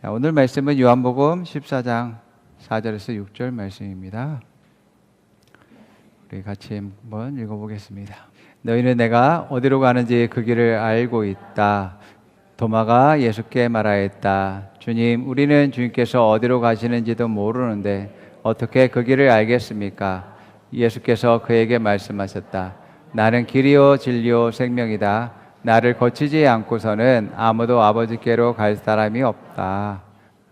자, 오늘 말씀은 요한복음 14장 4절에서 6절 말씀입니다. 우리 같이 한번 읽어보겠습니다. 너희는 내가 어디로 가는지 그 길을 알고 있다. 도마가 예수께 말하였다. 주님, 우리는 주님께서 어디로 가시는지도 모르는데 어떻게 그 길을 알겠습니까? 예수께서 그에게 말씀하셨다. 나는 길이요 진리요 생명이다. 나를 거치지 않고서는 아무도 아버지께로 갈 사람이 없다.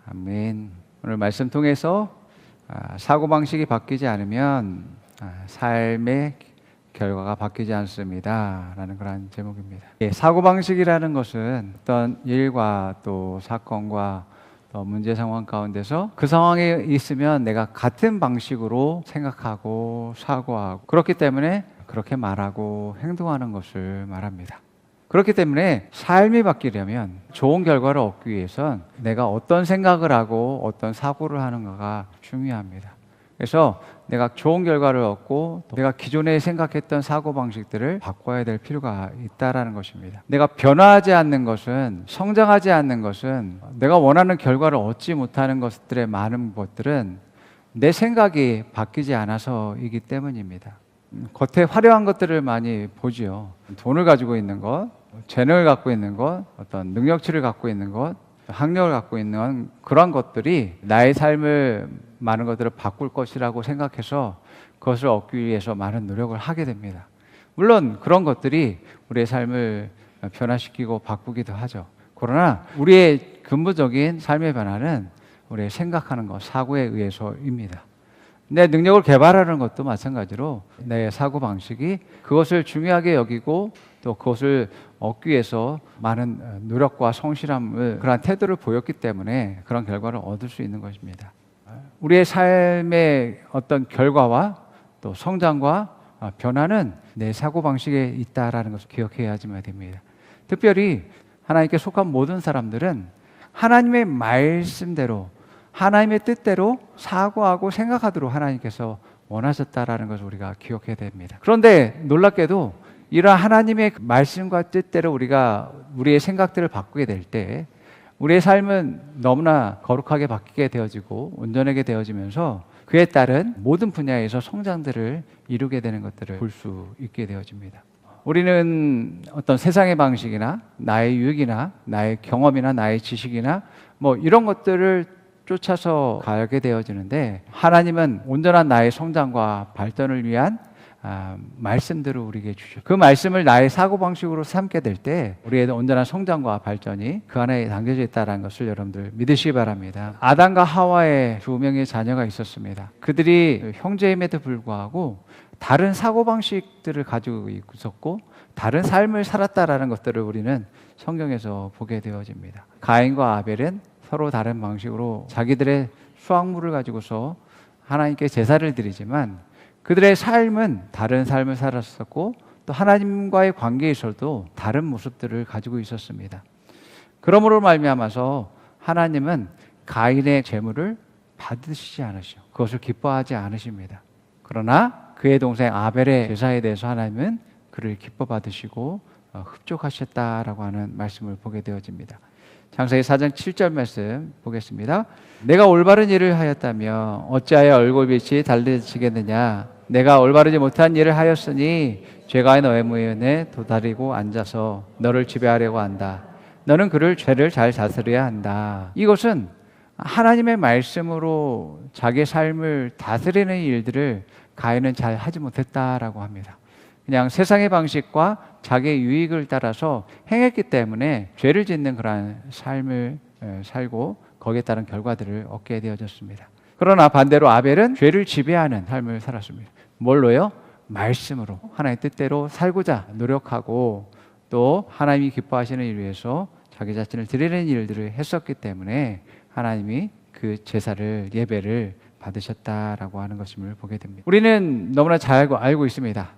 아멘. 오늘 말씀 통해서 사고방식이 바뀌지 않으면 삶의 결과가 바뀌지 않습니다 라는 그런 제목입니다. 사고방식이라는 것은 어떤 일과 또 사건과 또 문제 상황 가운데서 그 상황에 있으면 내가 같은 방식으로 생각하고 사고하고 그렇기 때문에 그렇게 말하고 행동하는 것을 말합니다. 그렇기 때문에 삶이 바뀌려면 좋은 결과를 얻기 위해선 내가 어떤 생각을 하고 어떤 사고를 하는가가 중요합니다. 그래서 내가 좋은 결과를 얻고 또 내가 기존에 생각했던 사고방식들을 바꿔야 될 필요가 있다는 것입니다. 내가 변화하지 않는 것은, 성장하지 않는 것은, 내가 원하는 결과를 얻지 못하는 것들의 많은 것들은 내 생각이 바뀌지 않아서이기 때문입니다. 겉에 화려한 것들을 많이 보지요. 돈을 가지고 있는 것, 재능을 갖고 있는 것, 어떤 능력치를 갖고 있는 것, 학력을 갖고 있는 그런 것들이 나의 삶을 많은 것들을 바꿀 것이라고 생각해서 그것을 얻기 위해서 많은 노력을 하게 됩니다. 물론 그런 것들이 우리의 삶을 변화시키고 바꾸기도 하죠. 그러나 우리의 근본적인 삶의 변화는 우리의 생각하는 것, 사고에 의해서입니다. 내 능력을 개발하는 것도 마찬가지로 내 사고방식이 그것을 중요하게 여기고 또 그것을 얻기 위해서 많은 노력과 성실함을 그런 태도를 보였기 때문에 그런 결과를 얻을 수 있는 것입니다. 우리의 삶의 어떤 결과와 또 성장과 변화는 내 사고방식에 있다라는 것을 기억해야지만 됩니다. 특별히 하나님께 속한 모든 사람들은 하나님의 말씀대로 하나님의 뜻대로 사고하고 생각하도록 하나님께서 원하셨다라는 것을 우리가 기억해야 됩니다. 그런데 놀랍게도 이러한 하나님의 말씀과 뜻대로 우리가 우리의 생각들을 바꾸게 될 때 우리의 삶은 너무나 거룩하게 바뀌게 되어지고 온전하게 되어지면서 그에 따른 모든 분야에서 성장들을 이루게 되는 것들을 볼 수 있게 되어집니다. 우리는 어떤 세상의 방식이나 나의 유익이나 나의 경험이나 나의 지식이나 뭐 이런 것들을 쫓아서 가게 되어지는데 하나님은 온전한 나의 성장과 발전을 위한 말씀들을 우리에게 주셔. 그 말씀을 나의 사고방식으로 삼게 될 때 우리의 온전한 성장과 발전이 그 안에 담겨져 있다는 것을 여러분들 믿으시기 바랍니다. 아담과 하와의 두 명의 자녀가 있었습니다. 그들이 형제임에도 불구하고 다른 사고방식들을 가지고 있었고 다른 삶을 살았다라는 것들을 우리는 성경에서 보게 되어집니다. 가인과 아벨은 서로 다른 방식으로 자기들의 수확물을 가지고서 하나님께 제사를 드리지만 그들의 삶은 다른 삶을 살았었고 또 하나님과의 관계에서도 다른 모습들을 가지고 있었습니다. 그러므로 말미암아서 하나님은 가인의 제물을 받으시지 않으시오. 그것을 기뻐하지 않으십니다. 그러나 그의 동생 아벨의 제사에 대해서 하나님은 그를 기뻐 받으시고 흡족하셨다라고 하는 말씀을 보게 되어집니다. 창세기 4장 7절 말씀 보겠습니다. 내가 올바른 일을 하였다며 어찌하여 얼굴빛이 달라지겠느냐. 내가 올바르지 못한 일을 하였으니 죄가 너의 무연에 도다리고 앉아서 너를 지배하려고 한다. 너는 그를 죄를 잘 다스려야 한다. 이것은 하나님의 말씀으로 자기의 삶을 다스리는 일들을 가인은 잘 하지 못했다라고 합니다. 그냥 세상의 방식과 자기의 유익을 따라서 행했기 때문에 죄를 짓는 그러한 삶을 살고 거기에 따른 결과들을 얻게 되어졌습니다. 그러나 반대로 아벨은 죄를 지배하는 삶을 살았습니다. 뭘로요? 말씀으로 하나님의 뜻대로 살고자 노력하고 또 하나님이 기뻐하시는 일을 위해서 자기 자신을 드리는 일들을 했었기 때문에 하나님이 그 제사를 예배를 받으셨다라고 하는 것임을 보게 됩니다. 우리는 너무나 잘 알고 있습니다.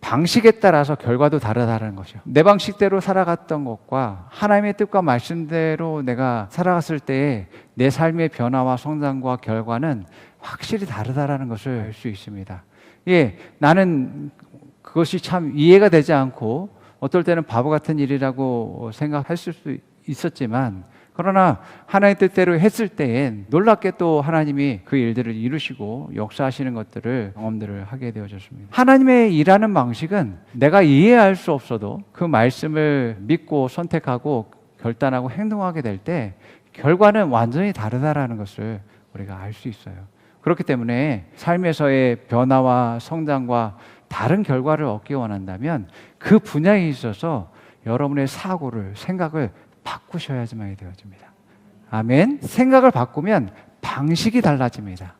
방식에 따라서 결과도 다르다는 것이요. 내 방식대로 살아갔던 것과 하나님의 뜻과 말씀대로 내가 살아갔을 때의 내 삶의 변화와 성장과 결과는 확실히 다르다라는 것을 알 수 있습니다. 나는 그것이 참 이해가 되지 않고 어떨 때는 바보 같은 일이라고 생각할 수 있었지만 그러나 하나님의 뜻대로 했을 때엔 놀랍게 또 하나님이 그 일들을 이루시고 역사하시는 것들을 경험들을 하게 되어졌습니다. 하나님의 일하는 방식은 내가 이해할 수 없어도 그 말씀을 믿고 선택하고 결단하고 행동하게 될 때 결과는 완전히 다르다라는 것을 우리가 알 수 있어요. 그렇기 때문에 삶에서의 변화와 성장과 다른 결과를 얻기 원한다면 그 분야에 있어서 여러분의 사고를, 생각을 바꾸셔야지만 되어집니다. 아멘. 생각을 바꾸면 방식이 달라집니다.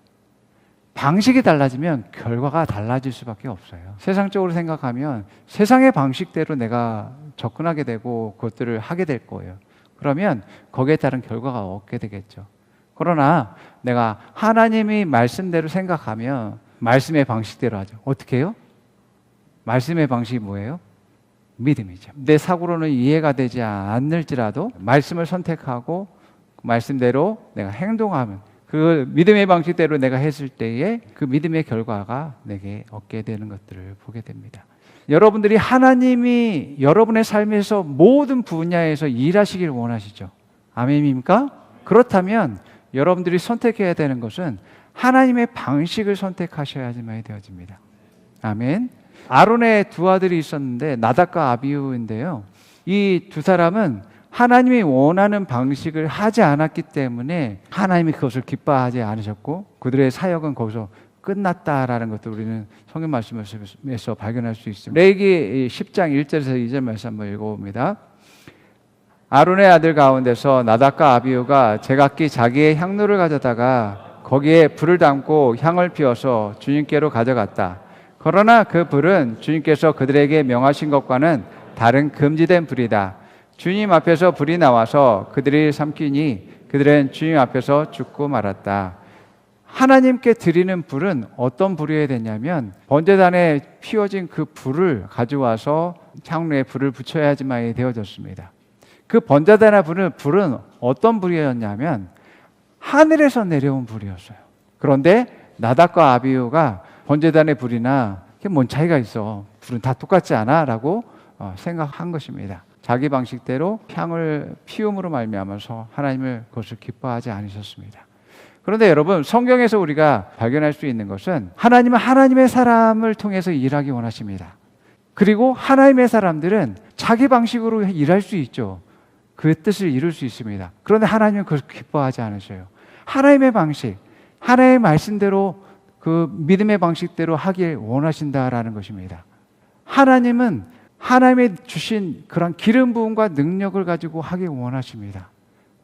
방식이 달라지면 결과가 달라질 수밖에 없어요. 세상적으로 생각하면 세상의 방식대로 내가 접근하게 되고 그것들을 하게 될 거예요. 그러면 거기에 따른 결과가 얻게 되겠죠. 그러나 내가 하나님이 말씀대로 생각하면 말씀의 방식대로 하죠. 어떻게 해요? 말씀의 방식이 뭐예요? 믿음이죠. 내 사고로는 이해가 되지 않을지라도 말씀을 선택하고 말씀대로 내가 행동하면 그 믿음의 방식대로 내가 했을 때에 그 믿음의 결과가 내게 얻게 되는 것들을 보게 됩니다. 여러분들이 하나님이 여러분의 삶에서 모든 분야에서 일하시길 원하시죠. 아멘입니까? 그렇다면 여러분들이 선택해야 되는 것은 하나님의 방식을 선택하셔야지만 되어집니다. 아멘. 아론의 두 아들이 있었는데 나답과 아비후인데요. 이 두 사람은 하나님이 원하는 방식을 하지 않았기 때문에 하나님이 그것을 기뻐하지 않으셨고 그들의 사역은 거기서 끝났다라는 것도 우리는 성경 말씀에서 발견할 수 있습니다. 레위기 10장 1절에서 2절 말씀 한번 읽어봅니다. 아론의 아들 가운데서 나답과 아비후가 제각기 자기의 향로를 가져다가 거기에 불을 담고 향을 피워서 주님께로 가져갔다. 그러나 그 불은 주님께서 그들에게 명하신 것과는 다른 금지된 불이다. 주님 앞에서 불이 나와서 그들이 삼키니 그들은 주님 앞에서 죽고 말았다. 하나님께 드리는 불은 어떤 불이어야 되냐면 번제단에 피워진 그 불을 가져와서 향로에 불을 붙여야지만 되어졌습니다. 그 번제단의 불은 어떤 불이었냐면 하늘에서 내려온 불이었어요. 그런데 나답과 아비후가 번제단의 불이나 그게 뭔 차이가 있어? 불은 다 똑같지 않아? 라고 생각한 것입니다. 자기 방식대로 향을 피움으로 말미암아서 하나님을 그것을 기뻐하지 않으셨습니다. 그런데 여러분 성경에서 우리가 발견할 수 있는 것은 하나님은 하나님의 사람을 통해서 일하기 원하십니다. 그리고 하나님의 사람들은 자기 방식으로 일할 수 있죠. 그 뜻을 이룰 수 있습니다. 그런데 하나님은 그것을 기뻐하지 않으셔요. 하나님의 방식, 하나님의 말씀대로 그 믿음의 방식대로 하길 원하신다라는 것입니다. 하나님은 하나님의 주신 그런 기름 부음과 능력을 가지고 하길 원하십니다.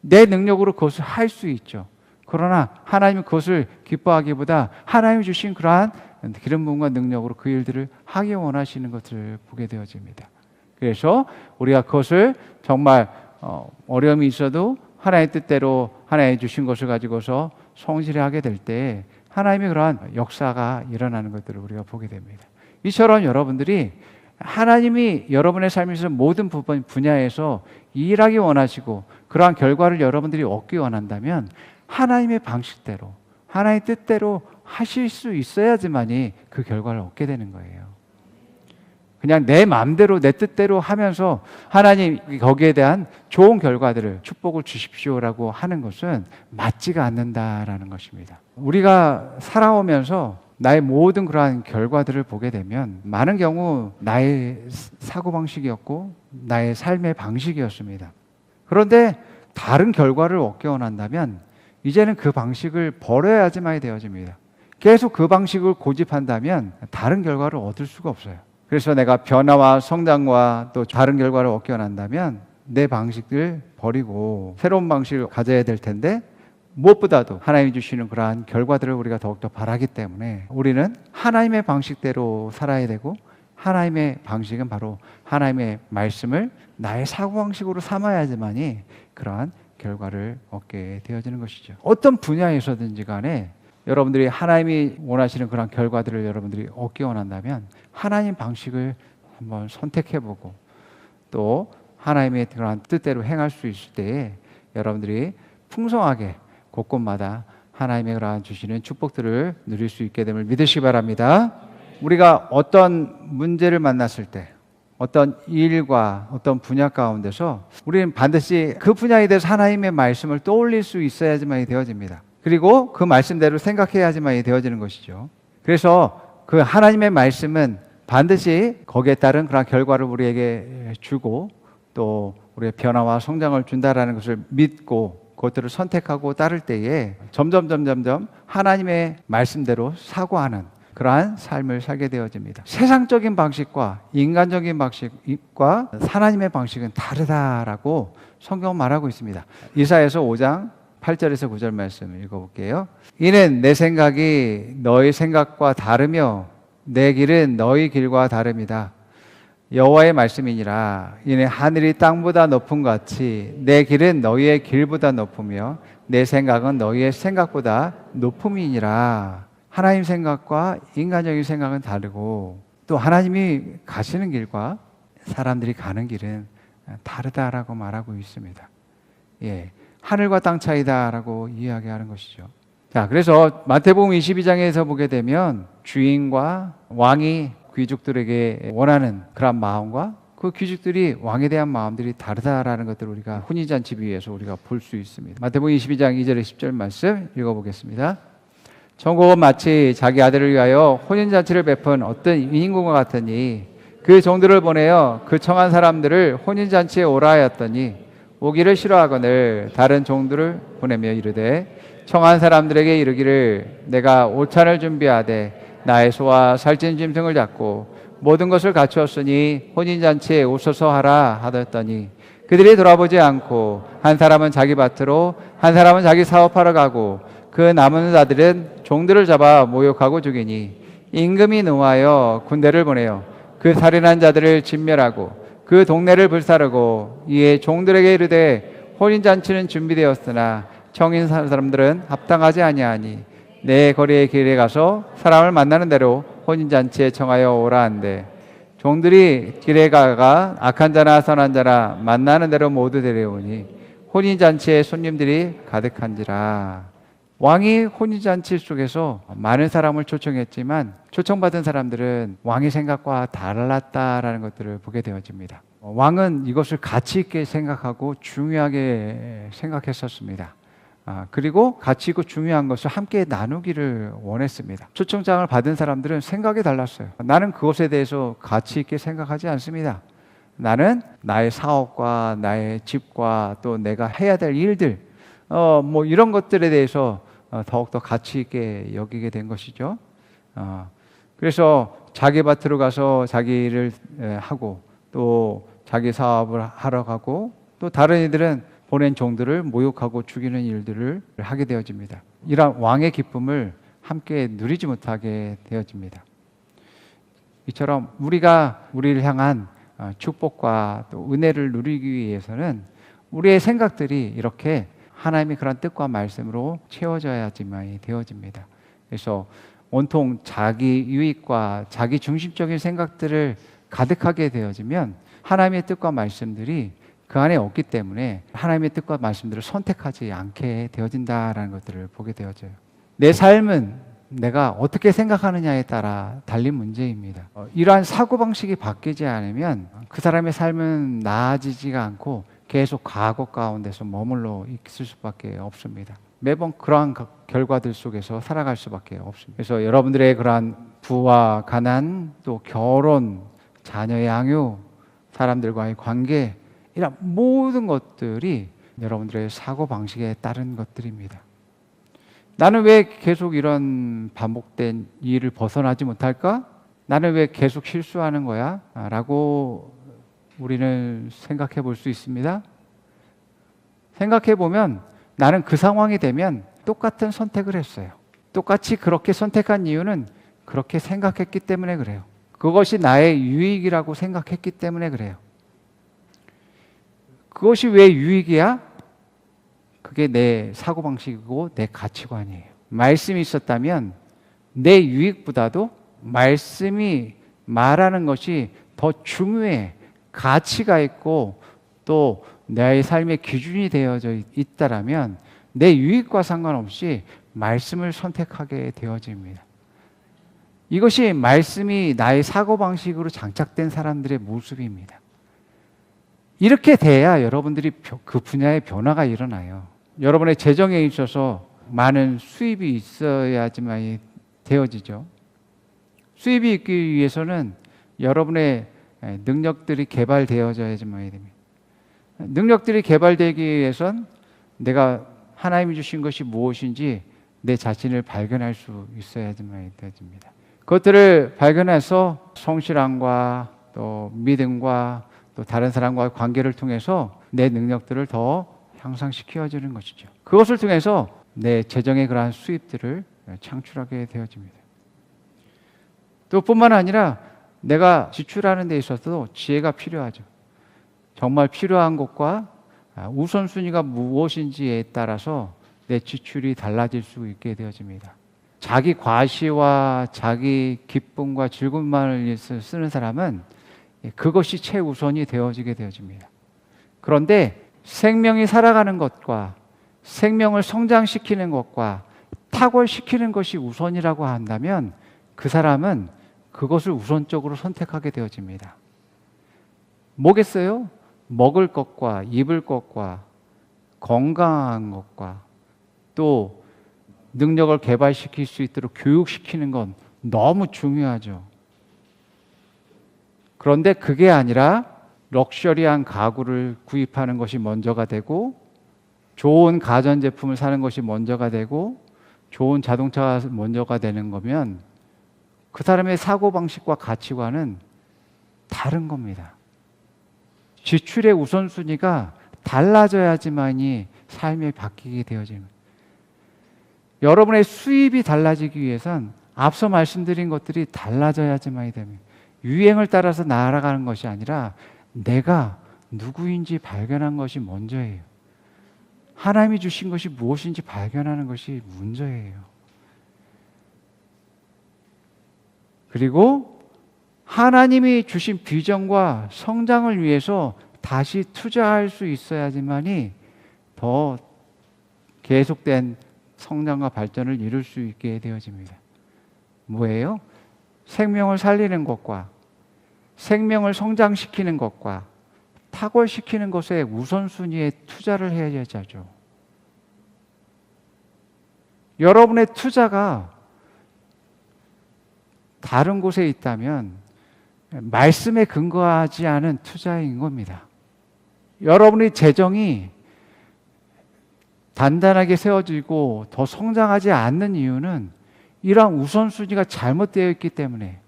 내 능력으로 그것을 할 수 있죠. 그러나 하나님은 그것을 기뻐하기보다 하나님이 주신 그러한 기름 부음과 능력으로 그 일들을 하기 원하시는 것을 보게 되어집니다. 그래서 우리가 그것을 정말 어려움이 있어도 하나님의 뜻대로 하나님이 주신 것을 가지고서 성실히 하게 될 때 하나님의 그러한 역사가 일어나는 것들을 우리가 보게 됩니다. 이처럼 여러분들이 하나님이 여러분의 삶에서 모든 분야에서 일하기 원하시고 그러한 결과를 여러분들이 얻기 원한다면 하나님의 방식대로 하나님의 뜻대로 하실 수 있어야지만이 그 결과를 얻게 되는 거예요. 그냥 내 마음대로 내 뜻대로 하면서 하나님 거기에 대한 좋은 결과들을 축복을 주십시오라고 하는 것은 맞지가 않는다라는 것입니다. 우리가 살아오면서 나의 모든 그러한 결과들을 보게 되면 많은 경우 나의 사고방식이었고 나의 삶의 방식이었습니다. 그런데 다른 결과를 얻기 원한다면 이제는 그 방식을 버려야지만 되어집니다. 계속 그 방식을 고집한다면 다른 결과를 얻을 수가 없어요. 그래서 내가 변화와 성장과 또 다른 결과를 얻기 원한다면 내 방식을 버리고 새로운 방식을 가져야 될 텐데 무엇보다도 하나님이 주시는 그러한 결과들을 우리가 더욱더 바라기 때문에 우리는 하나님의 방식대로 살아야 되고 하나님의 방식은 바로 하나님의 말씀을 나의 사고방식으로 삼아야지만이 그러한 결과를 얻게 되어지는 것이죠. 어떤 분야에서든지 간에 여러분들이 하나님이 원하시는 그런 결과들을 여러분들이 얻기 원한다면 하나님 방식을 한번 선택해보고 또 하나님의 그런 뜻대로 행할 수 있을 때에 여러분들이 풍성하게 곳곳마다 하나님의 그러한 주시는 축복들을 누릴 수 있게 됨을 믿으시기 바랍니다. 우리가 어떤 문제를 만났을 때 어떤 일과 어떤 분야 가운데서 우리는 반드시 그 분야에 대해서 하나님의 말씀을 떠올릴 수 있어야지만이 되어집니다. 그리고 그 말씀대로 생각해야지만이 되어지는 것이죠. 그래서 그 하나님의 말씀은 반드시 거기에 따른 그런 결과를 우리에게 주고 또 우리의 변화와 성장을 준다라는 것을 믿고 그것들을 선택하고 따를 때에 점점 하나님의 말씀대로 사고하는 그러한 삶을 살게 되어집니다. 세상적인 방식과 인간적인 방식과 하나님의 방식은 다르다라고 성경은 말하고 있습니다. 이사야서 5장 8절에서 9절 말씀을 읽어볼게요. 이는 내 생각이 너희 생각과 다르며 내 길은 너희 길과 다릅니다. 여호와의 말씀이니라. 이는 하늘이 땅보다 높음 같이 내 길은 너희의 길보다 높으며 내 생각은 너희의 생각보다 높음이니라. 하나님 생각과 인간적인 생각은 다르고 또 하나님이 가시는 길과 사람들이 가는 길은 다르다라고 말하고 있습니다. 예, 하늘과 땅 차이다라고 이야기하는 것이죠. 자, 그래서 마태복음 22장에서 보게 되면 주인과 왕이 귀족들에게 원하는 그런 마음과 그 귀족들이 왕에 대한 마음들이 다르다라는 것들을 우리가 혼인잔치 비유에서 우리가 볼 수 있습니다. 마태복음 22장 2절에 10절 말씀 읽어보겠습니다. 천국은 마치 자기 아들을 위하여 혼인잔치를 베푼 어떤 인인공과 같으니 그 종들을 보내어 그 청한 사람들을 혼인잔치에 오라 하였더니 오기를 싫어하거늘 다른 종들을 보내며 이르되 청한 사람들에게 이르기를 내가 오찬을 준비하되 나의 소와 살찐 짐승을 잡고 모든 것을 갖추었으니 혼인잔치에 오소서 하라 하였더니 그들이 돌아보지 않고 한 사람은 자기 밭으로 한 사람은 자기 사업하러 가고 그 남은 자들은 종들을 잡아 모욕하고 죽이니 임금이 노하여 군대를 보내어 그 살인한 자들을 진멸하고 그 동네를 불사르고 이에 종들에게 이르되 혼인잔치는 준비되었으나 청인 사람들은 합당하지 아니하니 내 거리의 길에 가서 사람을 만나는 대로 혼인잔치에 청하여 오라 한대 종들이 길에 가가 악한 자나 선한 자나 만나는 대로 모두 데려오니 혼인잔치에 손님들이 가득한지라. 왕이 혼인잔치 속에서 많은 사람을 초청했지만 초청받은 사람들은 왕의 생각과 달랐다라는 것들을 보게 되어집니다. 왕은 이것을 가치 있게 생각하고 중요하게 생각했었습니다. 그리고 가치 있고 중요한 것을 함께 나누기를 원했습니다. 초청장을 받은 사람들은 생각이 달랐어요. 나는 그것에 대해서 가치 있게 생각하지 않습니다. 나는 나의 사업과 나의 집과 또 내가 해야 될 일들 뭐 이런 것들에 대해서 더욱더 가치 있게 여기게 된 것이죠. 그래서 자기 밭으로 가서 자기 일을 하고 또 자기 사업을 하러 가고 또 다른 이들은 보낸 종들을 모욕하고 죽이는 일들을 하게 되어집니다. 이러한 왕의 기쁨을 함께 누리지 못하게 되어집니다. 이처럼 우리가 우리를 향한 축복과 또 은혜를 누리기 위해서는 우리의 생각들이 이렇게 하나님의 그런 뜻과 말씀으로 채워져야지만이 되어집니다. 그래서 온통 자기 유익과 자기 중심적인 생각들을 가득하게 되어지면 하나님의 뜻과 말씀들이 그 안에 없기 때문에 하나님의 뜻과 말씀들을 선택하지 않게 되어진다라는 것들을 보게 되어져요. 내 삶은 내가 어떻게 생각하느냐에 따라 달린 문제입니다. 이러한 사고방식이 바뀌지 않으면 그 사람의 삶은 나아지지가 않고 계속 과거 가운데서 머물러 있을 수밖에 없습니다. 매번 그러한 결과들 속에서 살아갈 수밖에 없습니다. 그래서 여러분들의 그러한 부와 가난, 또 결혼, 자녀의 양육, 사람들과의 관계 이런 모든 것들이 여러분들의 사고방식에 따른 것들입니다. 나는 왜 계속 이런 반복된 일을 벗어나지 못할까? 나는 왜 계속 실수하는 거야? 라고 우리는 생각해 볼 수 있습니다. 생각해 보면 나는 그 상황이 되면 똑같은 선택을 했어요. 똑같이 그렇게 선택한 이유는 그렇게 생각했기 때문에 그래요. 그것이 나의 유익이라고 생각했기 때문에 그래요. 그것이 왜 유익이야? 그게 내 사고방식이고 내 가치관이에요. 말씀이 있었다면 내 유익보다도 말씀이 말하는 것이 더 중요해. 가치가 있고 또 나의 삶의 기준이 되어져 있다라면 내 유익과 상관없이 말씀을 선택하게 되어집니다. 이것이 말씀이 나의 사고방식으로 장착된 사람들의 모습입니다. 이렇게 돼야 여러분들이 그 분야의 변화가 일어나요. 여러분의 재정에 있어서 많은 수입이 있어야지만 되어지죠. 수입이 있기 위해서는 여러분의 능력들이 개발되어져야지만 됩니다. 능력들이 개발되기 위해선 내가 하나님이 주신 것이 무엇인지 내 자신을 발견할 수 있어야지만 되어집니다. 그것들을 발견해서 성실함과 또 믿음과 또 다른 사람과의 관계를 통해서 내 능력들을 더 향상시켜주는 것이죠. 그것을 통해서 내 재정의 그러한 수입들을 창출하게 되어집니다. 또 뿐만 아니라 내가 지출하는 데 있어서도 지혜가 필요하죠. 정말 필요한 것과 우선순위가 무엇인지에 따라서 내 지출이 달라질 수 있게 되어집니다. 자기 과시와 자기 기쁨과 즐거움만을 위해서 쓰는 사람은 그것이 최우선이 되어지게 되어집니다. 그런데 생명이 살아가는 것과 생명을 성장시키는 것과 탁월시키는 것이 우선이라고 한다면 그 사람은 그것을 우선적으로 선택하게 되어집니다. 뭐겠어요? 먹을 것과 입을 것과 건강한 것과 또 능력을 개발시킬 수 있도록 교육시키는 건 너무 중요하죠. 그런데 그게 아니라 럭셔리한 가구를 구입하는 것이 먼저가 되고 좋은 가전제품을 사는 것이 먼저가 되고 좋은 자동차가 먼저가 되는 거면 그 사람의 사고방식과 가치관은 다른 겁니다. 지출의 우선순위가 달라져야지만이 삶이 바뀌게 되어집니다. 여러분의 수입이 달라지기 위해선 앞서 말씀드린 것들이 달라져야지만이 됩니다. 유행을 따라서 날아가는 것이 아니라 내가 누구인지 발견한 것이 먼저예요. 하나님이 주신 것이 무엇인지 발견하는 것이 먼저예요. 그리고 하나님이 주신 비전과 성장을 위해서 다시 투자할 수 있어야지만이 더 계속된 성장과 발전을 이룰 수 있게 되어집니다. 뭐예요? 생명을 살리는 것과 생명을 성장시키는 것과 탁월시키는 것에 우선순위에 투자를 해야죠. 여러분의 투자가 다른 곳에 있다면 말씀에 근거하지 않은 투자인 겁니다. 여러분의 재정이 단단하게 세워지고 더 성장하지 않는 이유는 이러한 우선순위가 잘못되어 있기 때문에,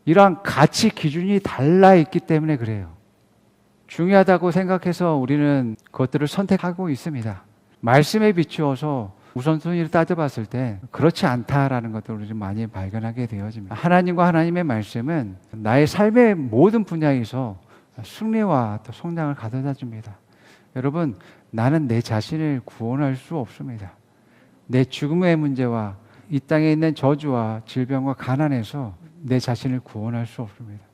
이러한 가치 기준이 달라 있기 때문에 그래요. 중요하다고 생각해서 우리는 그것들을 선택하고 있습니다. 말씀에 비추어서 우선순위를 따져봤을 때 그렇지 않다라는 것들을 우리는 많이 발견하게 되어집니다. 하나님과 하나님의 말씀은 나의 삶의 모든 분야에서 승리와 또 성장을 가져다 줍니다. 여러분, 나는 내 자신을 구원할 수 없습니다. 내 죽음의 문제와 이 땅에 있는 저주와 질병과 가난에서 내 자신을 구원할 수 없습니다.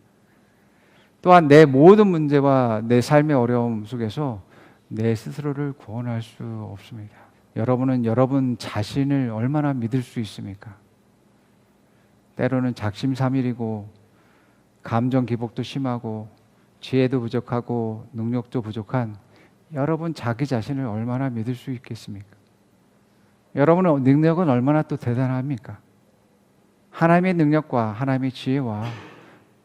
또한 내 모든 문제와 내 삶의 어려움 속에서 내 스스로를 구원할 수 없습니다. 여러분은 여러분 자신을 얼마나 믿을 수 있습니까? 때로는 작심삼일이고 감정 기복도 심하고 지혜도 부족하고 능력도 부족한 여러분 자기 자신을 얼마나 믿을 수 있겠습니까? 여러분의 능력은 얼마나 또 대단합니까? 하나님의 능력과 하나님의 지혜와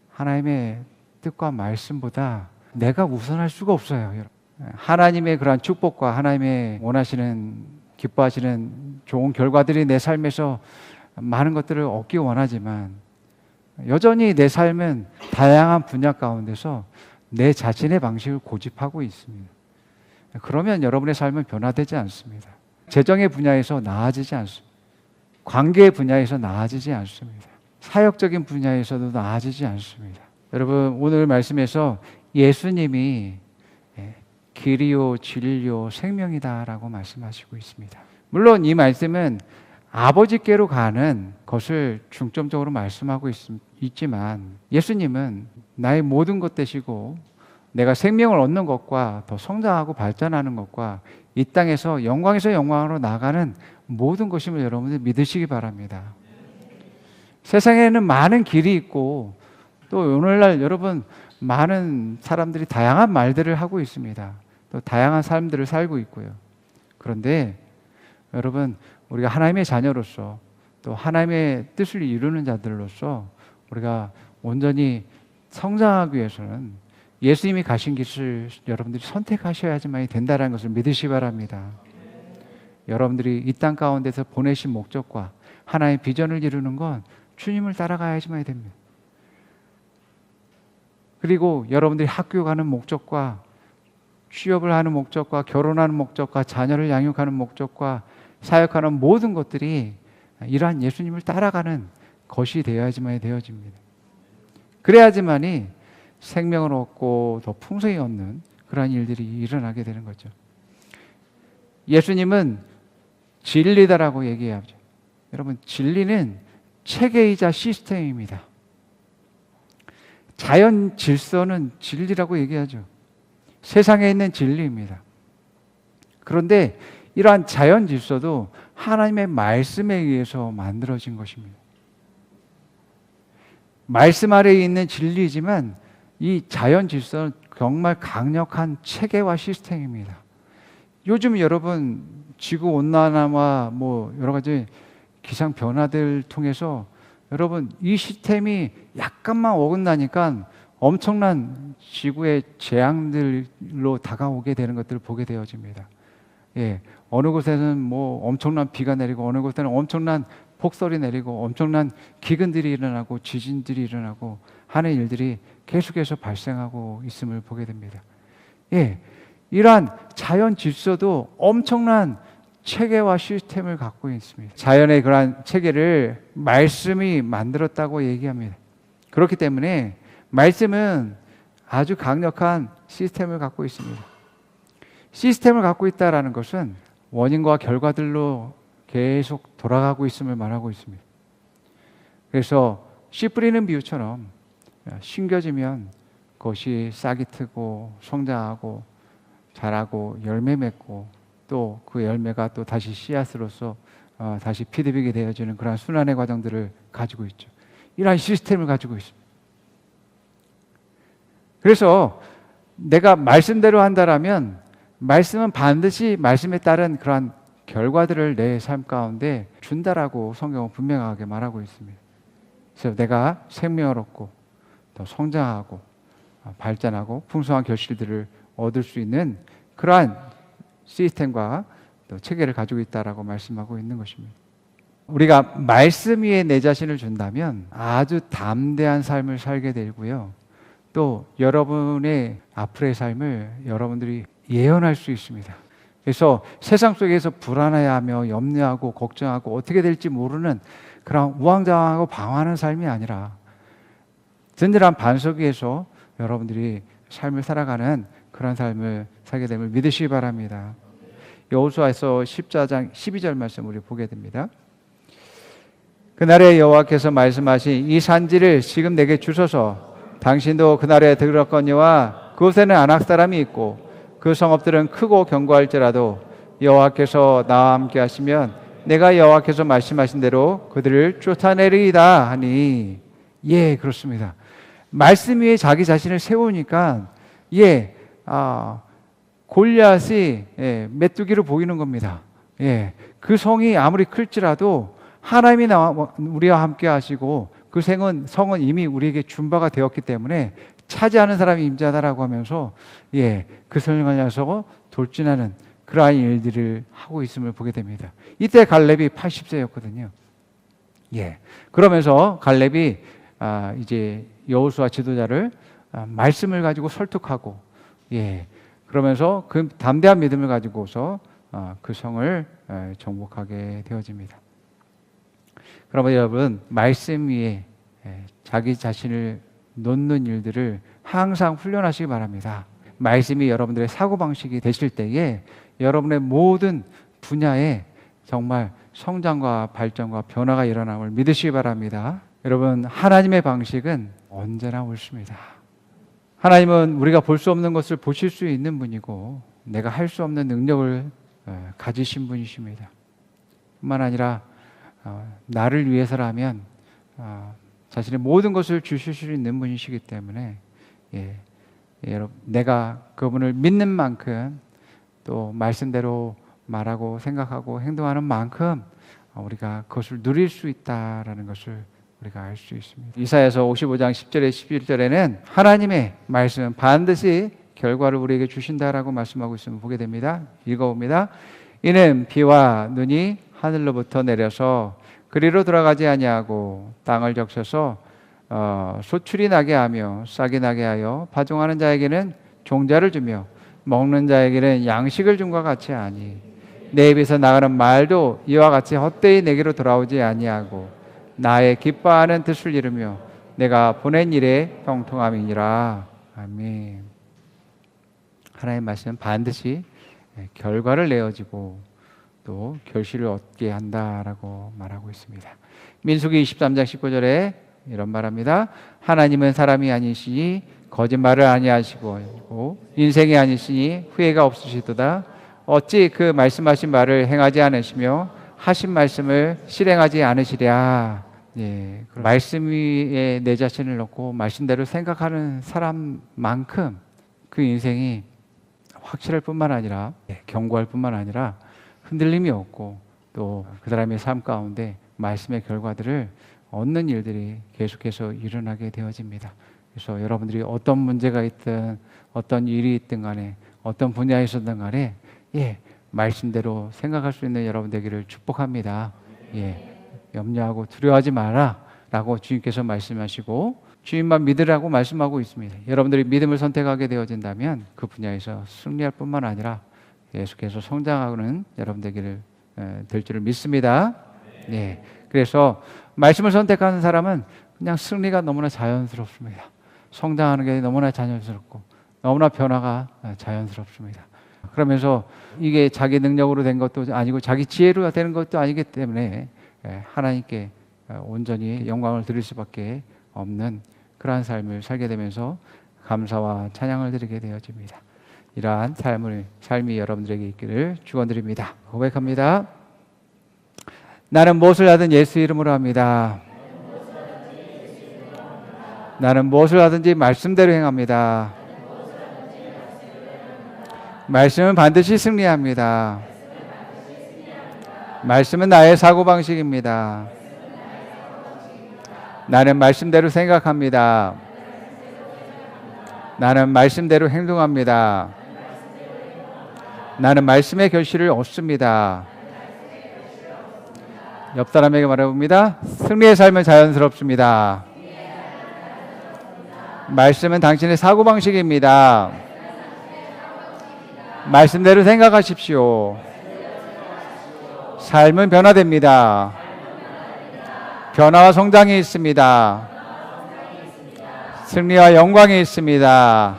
하나님의 뜻과 말씀보다 내가 우선할 수가 없어요. 하나님의 그러한 축복과 하나님의 원하시는, 기뻐하시는 좋은 결과들이 내 삶에서 많은 것들을 얻기 원하지만 여전히 내 삶은 다양한 분야 가운데서 내 자신의 방식을 고집하고 있습니다. 그러면 여러분의 삶은 변화되지 않습니다. 재정의 분야에서 나아지지 않습니다. 관계의 분야에서 나아지지 않습니다. 사역적인 분야에서도 나아지지 않습니다. 여러분, 오늘 말씀에서 예수님이 길이요 진리요 생명이다라고 말씀하시고 있습니다. 물론 이 말씀은 아버지께로 가는 것을 중점적으로 말씀하고 있지만 예수님은 나의 모든 것 되시고 내가 생명을 얻는 것과 더 성장하고 발전하는 것과 이 땅에서 영광에서 영광으로 나가는 모든 것임을 여러분들 믿으시기 바랍니다. 세상에는 많은 길이 있고 또 오늘날 여러분 많은 사람들이 다양한 말들을 하고 있습니다. 또 다양한 삶들을 살고 있고요. 그런데 여러분 우리가 하나님의 자녀로서 또 하나님의 뜻을 이루는 자들로서 우리가 온전히 성장하기 위해서는 예수님이 가신 길을 여러분들이 선택하셔야지만 된다는 것을 믿으시기 바랍니다. 여러분들이 이 땅 가운데서 보내신 목적과 하나님의 비전을 이루는 건 주님을 따라가야지만 됩니다. 그리고 여러분들이 학교 가는 목적과 취업을 하는 목적과 결혼하는 목적과 자녀를 양육하는 목적과 사역하는 모든 것들이 이러한 예수님을 따라가는 것이 되어야지만 되어집니다. 그래야지만이 생명을 얻고 더 풍성히 얻는 그러한 일들이 일어나게 되는 거죠. 예수님은 진리다라고 얘기하죠. 여러분 진리는 체계이자 시스템입니다. 자연 질서는 진리라고 얘기하죠. 세상에 있는 진리입니다. 그런데 이러한 자연 질서도 하나님의 말씀에 의해서 만들어진 것입니다. 말씀 아래에 있는 진리이지만 이 자연 질서는 정말 강력한 체계와 시스템입니다. 요즘 여러분 지구 온난화와 여러 가지 기상 변화들 통해서 여러분 이 시스템이 약간만 어긋나니까 엄청난 지구의 재앙들로 다가오게 되는 것들을 보게 되어집니다. 어느 곳에는 엄청난 비가 내리고 어느 곳에는 엄청난 폭설이 내리고 엄청난 기근들이 일어나고 지진들이 일어나고 하는 일들이 계속해서 발생하고 있음을 보게 됩니다. 이러한 자연 질서도 엄청난 체계와 시스템을 갖고 있습니다. 자연의 그러한 체계를 말씀이 만들었다고 얘기합니다. 그렇기 때문에 말씀은 아주 강력한 시스템을 갖고 있습니다. 시스템을 갖고 있다는 것은 원인과 결과들로 계속 돌아가고 있음을 말하고 있습니다. 그래서 씨 뿌리는 비유처럼 심겨지면 그것이 싹이 트고 성장하고 자라고 열매 맺고 또 그 열매가 또 다시 씨앗으로서 다시 피드백이 되어지는 그런 순환의 과정들을 가지고 있죠. 이러한 시스템을 가지고 있습니다. 그래서 내가 말씀대로 한다라면 말씀은 반드시 말씀에 따른 그러한 결과들을 내 삶 가운데 준다라고 성경은 분명하게 말하고 있습니다. 그래서 내가 생명을 얻고 더 성장하고 발전하고 풍성한 결실들을 얻을 수 있는 그러한 시스템과 또 체계를 가지고 있다라고 말씀하고 있는 것입니다. 우리가 말씀 위에 내 자신을 준다면 아주 담대한 삶을 살게 되고요. 또 여러분의 앞으로의 삶을 여러분들이 예언할 수 있습니다. 그래서 세상 속에서 불안해하며 염려하고 걱정하고 어떻게 될지 모르는 그런 우왕좌왕하고 방황하는 삶이 아니라 든든한 반석 위에서 여러분들이 삶을 살아가는 그런 삶을 살게 됨을 믿으시기 바랍니다. 여호수아서 14장 12절 말씀 우리 보게 됩니다. 그날에 여호와께서 말씀하신 이 산지를 지금 내게 주소서. 당신도 그날에 들었거니와 그곳에는 아낙 사람이 있고 그 성읍들은 크고 견고할지라도 여호와께서 나와 함께 하시면 내가 여호와께서 말씀하신 대로 그들을 쫓아내리이다 하니. 그렇습니다. 말씀 위에 자기 자신을 세우니까 골리앗이 메뚜기로 보이는 겁니다. 그 성이 아무리 클지라도 하나님이 우리와 함께 하시고 그 성은 이미 우리에게 준바가 되었기 때문에 차지하는 사람이 임자다라고 하면서 그 성을 향해서 돌진하는 그러한 일들을 하고 있음을 보게 됩니다. 이때 갈렙이 80세였거든요. 그러면서 갈렙이 이제 여호수아 지도자를 말씀을 가지고 설득하고 그러면서 그 담대한 믿음을 가지고서 그 성을 정복하게 되어집니다. 그러면 여러분 말씀 위에 자기 자신을 놓는 일들을 항상 훈련하시기 바랍니다. 말씀이 여러분들의 사고방식이 되실 때에 여러분의 모든 분야에 정말 성장과 발전과 변화가 일어남을 믿으시기 바랍니다. 여러분 하나님의 방식은 언제나 옳습니다. 하나님은 우리가 볼 수 없는 것을 보실 수 있는 분이고 내가 할 수 없는 능력을 가지신 분이십니다. 뿐만 아니라 나를 위해서라면 자신의 모든 것을 주실 수 있는 분이시기 때문에 여러분, 내가 그분을 믿는 만큼 또 말씀대로 말하고 생각하고 행동하는 만큼 우리가 그것을 누릴 수 있다라는 것을 우리가 알 수 있습니다. 이사야서 55장 10절에 11절에는 하나님의 말씀은 반드시 결과를 우리에게 주신다라고 말씀하고 있음을 보게 됩니다. 읽어봅니다. 이는 비와 눈이 하늘로부터 내려서 그리로 돌아가지 아니하고 땅을 적셔서 소출이 나게 하며 싹이 나게 하여 파종하는 자에게는 종자를 주며 먹는 자에게는 양식을 준 것 같이 하니 내 입에서 나가는 말도 이와 같이 헛되이 내게로 돌아오지 아니하고 나의 기뻐하는 뜻을 이루며 내가 보낸 일에 형통함이니라. 아멘. 하나님의 말씀은 반드시 결과를 내어지고 또 결실을 얻게 한다라고 말하고 있습니다. 민수기 23장 19절에 이런 말합니다. 하나님은 사람이 아니시니 거짓말을 아니하시고 인생이 아니시니 후회가 없으시도다. 어찌 그 말씀하신 말을 행하지 않으시며 하신 말씀을 실행하지 않으시랴. 말씀 위에 내 자신을 놓고 말씀대로 생각하는 사람만큼 그 인생이 확실할 뿐만 아니라 견고할 뿐만 아니라 흔들림이 없고 또 그 사람의 삶 가운데 말씀의 결과들을 얻는 일들이 계속해서 일어나게 되어집니다. 그래서 여러분들이 어떤 문제가 있든 어떤 일이 있든 간에 어떤 분야에 있었든 간에 말씀대로 생각할 수 있는 여러분 되기를 축복합니다. 염려하고 두려워하지 마라 라고 주님께서 말씀하시고 주님만 믿으라고 말씀하고 있습니다. 여러분들이 믿음을 선택하게 되어진다면 그 분야에서 승리할 뿐만 아니라 계속해서 성장하는 여러분 되기를 될 줄을 믿습니다. 그래서 말씀을 선택하는 사람은 그냥 승리가 너무나 자연스럽습니다. 성장하는 게 너무나 자연스럽고 너무나 변화가 자연스럽습니다. 그러면서 이게 자기 능력으로 된 것도 아니고 자기 지혜로 되는 것도 아니기 때문에 하나님께 온전히 영광을 드릴 수밖에 없는 그러한 삶을 살게 되면서 감사와 찬양을 드리게 되어집니다. 이러한 삶이 여러분들에게 있기를 축원드립니다. 고백합니다. 나는 무엇을 하든 예수 이름으로 합니다. 나는 무엇을 하든지 말씀대로 행합니다. 말씀은 반드시 승리합니다. 말씀은 나의 사고방식입니다. 나는 말씀대로 생각합니다. 나는 말씀대로 행동합니다. 나는 말씀의 결실을 얻습니다. 옆 사람에게 말해봅니다. 승리의 삶은 자연스럽습니다. 말씀은 당신의 사고방식입니다. 말씀대로 생각하십시오. 삶은 변화됩니다. 변화와 성장이 있습니다. 승리와 영광이 있습니다.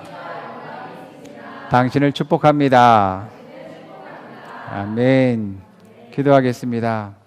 당신을 축복합니다. 아멘. 기도하겠습니다.